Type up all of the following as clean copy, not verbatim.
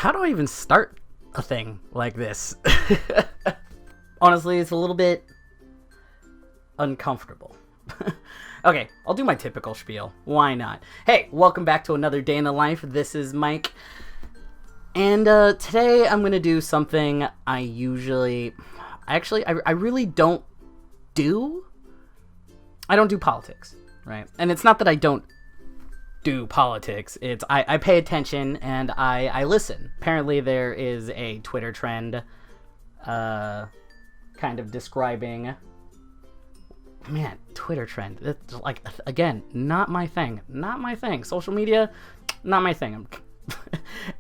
how do I even start a thing like this? Honestly, it's a little bit uncomfortable. Okay, I'll do my typical spiel. Why not? Hey, welcome back to another day in the life. This is Mike. And today I'm going to do something I really don't do. I don't do politics, right? And it's not that I don't do politics. It's I pay attention and I listen. Apparently there is a Twitter trend kind of describing... Man, Twitter trend. It's like, again, not my thing. Not my thing. Social media, not my thing.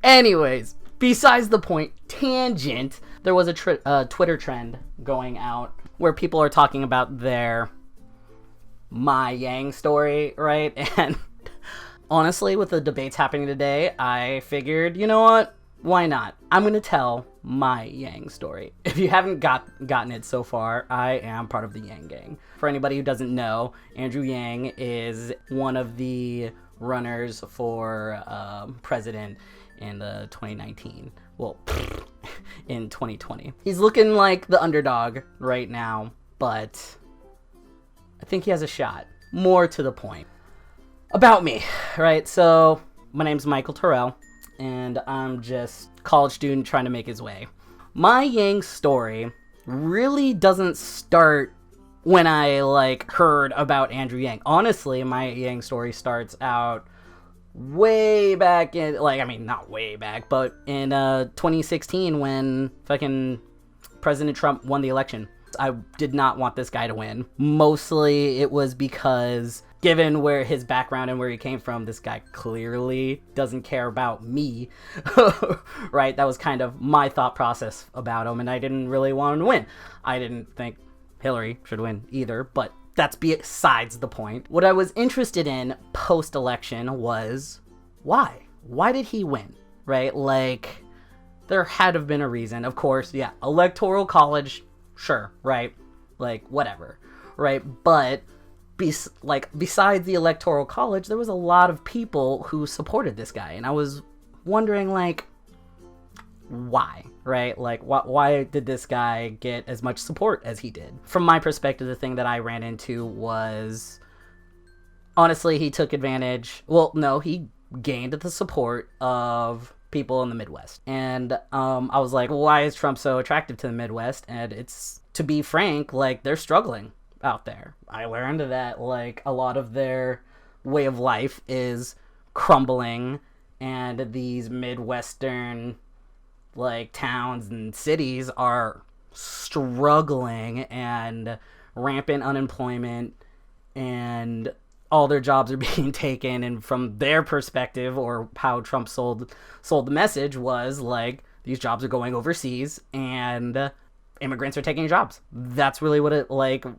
Anyways, besides the point, tangent, there was a Twitter trend going out where people are talking about their My Yang story, right? And honestly, with the debates happening today, I figured, you know what? Why not? I'm going to tell my Yang story. If you haven't gotten it so far, I am part of the Yang gang. For anybody who doesn't know, Andrew Yang is one of the runners for president in the 2019. Well, in 2020. He's looking like the underdog right now, but I think he has a shot. More to the point. About me, right? So, my name's Michael Terrell, and I'm just a college student trying to make his way. My Yang story really doesn't start when I, heard about Andrew Yang. Honestly, my Yang story starts out way back in, not way back, but in 2016 when fucking President Trump won the election. I did not want this guy to win. Mostly it was because, given where his background and where he came from, this guy clearly doesn't care about me, right? That was kind of my thought process about him, and I didn't really want him to win. I didn't think Hillary should win either, but that's besides the point. What I was interested in post-election was why? Why did he win, right? There had to have been a reason. Of course, yeah, electoral college, sure, right? Whatever, right? But besides the electoral college, there was a lot of people who supported this guy, and I was wondering, why, right? Why did this guy get as much support as he did? From my perspective, the thing that I ran into was, honestly, he took advantage. Well, no, he gained the support of people in the Midwest. And I was like, well, why is Trump so attractive to the Midwest? And it's, to be frank, they're struggling out there. I learned that a lot of their way of life is crumbling, and these Midwestern towns and cities are struggling, and rampant unemployment, and all their jobs are being taken. And from their perspective, or how Trump sold the message, was these jobs are going overseas and immigrants are taking jobs. That's really what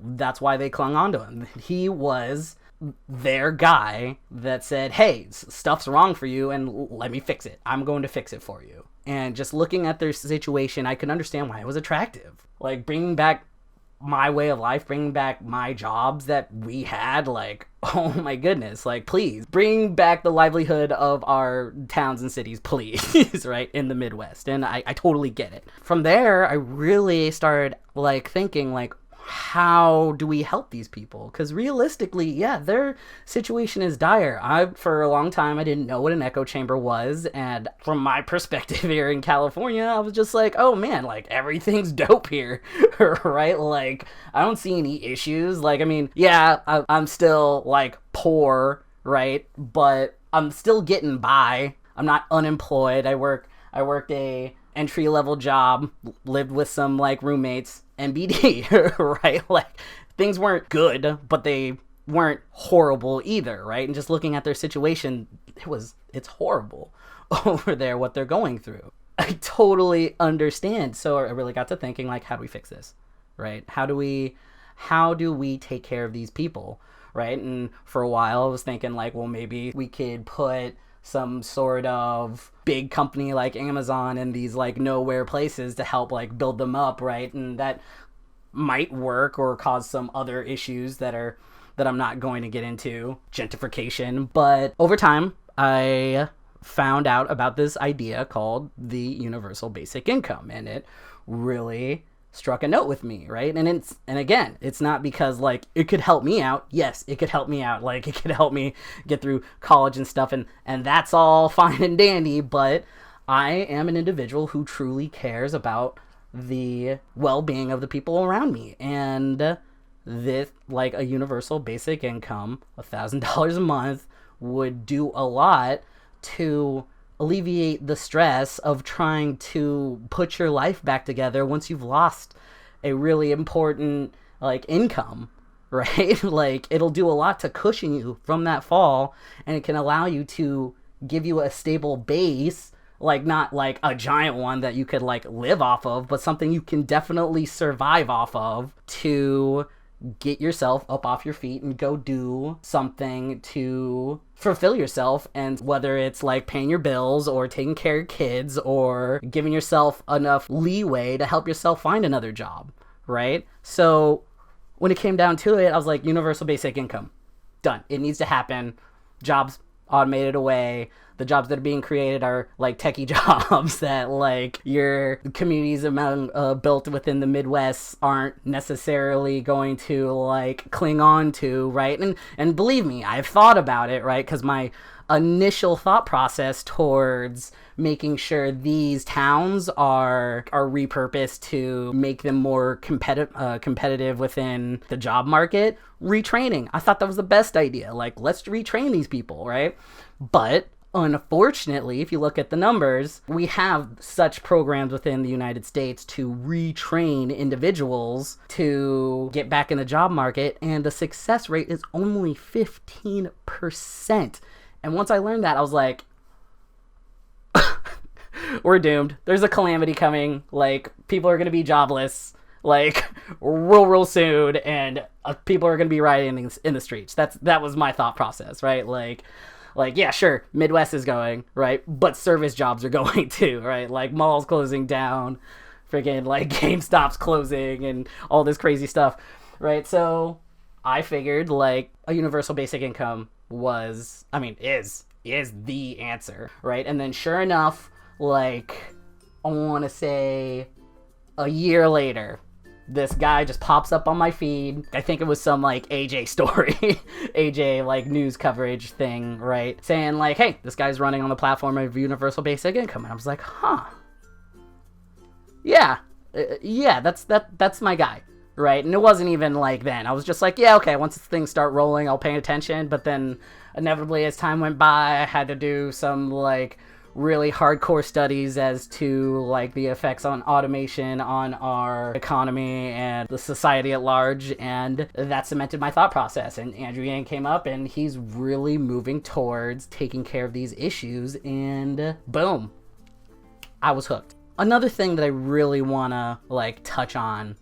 that's why they clung on to him. He was their guy that said, hey, stuff's wrong for you and let me fix it. I'm going to fix it for you. And just looking at their situation, I could understand why it was attractive. Bringing back my way of life, bringing back my jobs that we had, oh my goodness, please bring back the livelihood of our towns and cities, please. Right, in the Midwest. And I totally get it. From there, I really started thinking how do we help these people? Because realistically, yeah, their situation is dire. For a long time, I didn't know what an echo chamber was, and from my perspective here in California, I was just oh man, everything's dope here, right? I don't see any issues. Yeah, I'm still poor, right? But I'm still getting by. I'm not unemployed. I worked a entry-level job, lived with some roommates, NBD, right? Things weren't good, but they weren't horrible either, right? And just looking at their situation, it's horrible over there, what they're going through. I totally understand. So I really got to thinking, how do we fix this, right? How do we take care of these people, right? And for a while I was thinking well, maybe we could put some sort of big company like Amazon in these nowhere places to help build them up, right? And that might work or cause some other issues that I'm not going to get into, gentrification. But over time, I found out about this idea called the universal basic income, and it really struck a note with me, right? And again, it's not because like it could help me out. Yes, it could help me out. Like it could help me get through college and stuff, and that's all fine and dandy, but I am an individual who truly cares about the well-being of the people around me, and this, like, a universal basic income, $1,000 a month, would do a lot to alleviate the stress of trying to put your life back together once you've lost a really important, like, income, right? Like, it'll do a lot to cushion you from that fall, and it can allow you to give you a stable base, like, not like a giant one that you could like live off of, but something you can definitely survive off of to get yourself up off your feet and go do something to fulfill yourself. And whether it's like paying your bills or taking care of kids or giving yourself enough leeway to help yourself find another job, right? So when it came down to it, I was like, universal basic income, done. It needs to happen. Jobs automated away. The jobs that are being created are like techie jobs that like your communities built within the Midwest aren't necessarily going to like cling on to, right? And believe me, I've thought about it, right? Because my initial thought process towards making sure these towns are repurposed to make them more competitive within the job market, retraining. I thought that was the best idea. Like, let's retrain these people, right? But unfortunately, if you look at the numbers, we have such programs within the United States to retrain individuals to get back in the job market, and the success rate is only 15%. And once I learned that, I was like, we're doomed. There's a calamity coming. Like, people are going to be jobless, like, real soon, and people are going to be rioting in the streets. That was my thought process, right? Like, yeah, sure, Midwest is going, right? But service jobs are going too, right? Like, malls closing down, freaking, like, GameStop's closing, and all this crazy stuff, right? So I figured, like, a universal basic income is the answer, right? And then sure enough, like, I want to say a year later, this guy just pops up on my feed. I think it was some like AJ story, AJ like news coverage thing, right? Saying like, hey, this guy's running on the platform of universal basic income. And I was like, huh. Yeah, that's my guy, right? And it wasn't even like then. I was just like, yeah, okay, once things start rolling, I'll pay attention. But then inevitably as time went by, I had to do some like really hardcore studies as to like the effects on automation on our economy and the society at large, and that cemented my thought process. And Andrew Yang came up, and he's really moving towards taking care of these issues, and boom, I was hooked. Another thing that I really want to like touch on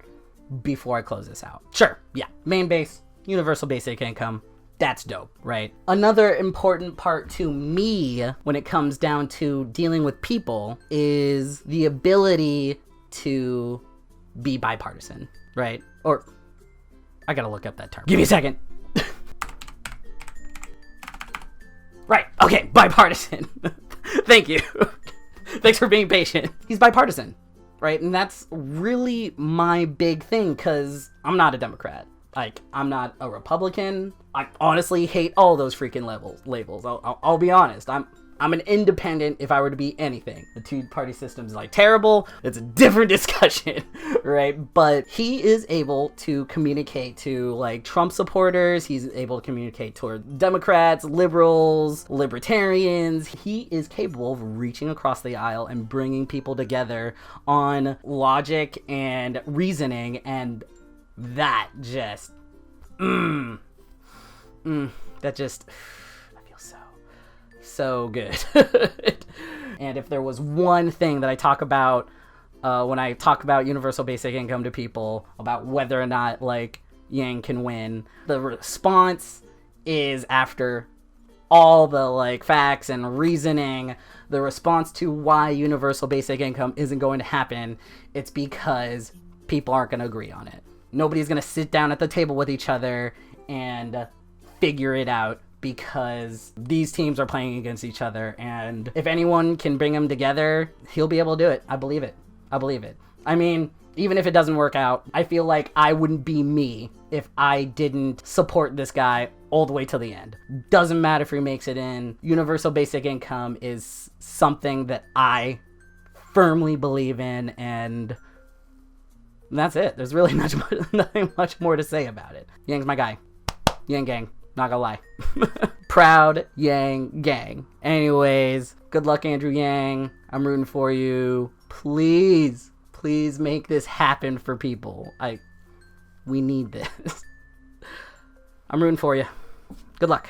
before I close this out, sure, yeah, main base, universal basic income, that's dope, right? Another important part to me when it comes down to dealing with people is the ability to be bipartisan, right? Or, I gotta look up that term. Give me a second. Right, okay, bipartisan. Thank you. Thanks for being patient. He's bipartisan, right? And that's really my big thing, because I'm not a Democrat. Like, I'm not a Republican. I honestly hate all those freaking labels. I'll be honest. I'm an independent if I were to be anything. The two-party system is like terrible. It's a different discussion, right? But he is able to communicate to like Trump supporters. He's able to communicate toward Democrats, liberals, libertarians. He is capable of reaching across the aisle and bringing people together on logic and reasoning, and that just, that just, I feel so good. And if there was one thing that I talk about when I talk about universal basic income to people, about whether or not like Yang can win, the response is, after all the like facts and reasoning, the response to why universal basic income isn't going to happen, it's because people aren't going to agree on it. Nobody's going to sit down at the table with each other and figure it out because these teams are playing against each other, and if anyone can bring them together, he'll be able to do it. I believe it. I mean, even if it doesn't work out, I feel like I wouldn't be me if I didn't support this guy all the way to the end. Doesn't matter if he makes it in. Universal basic income is something that I firmly believe in, and that's it. There's really nothing much more to say about it. Yang's my guy. Yang gang. Not gonna lie. Proud Yang gang. Anyways, good luck, Andrew Yang. I'm rooting for you. Please make this happen for people. We need this. I'm rooting for you. Good luck.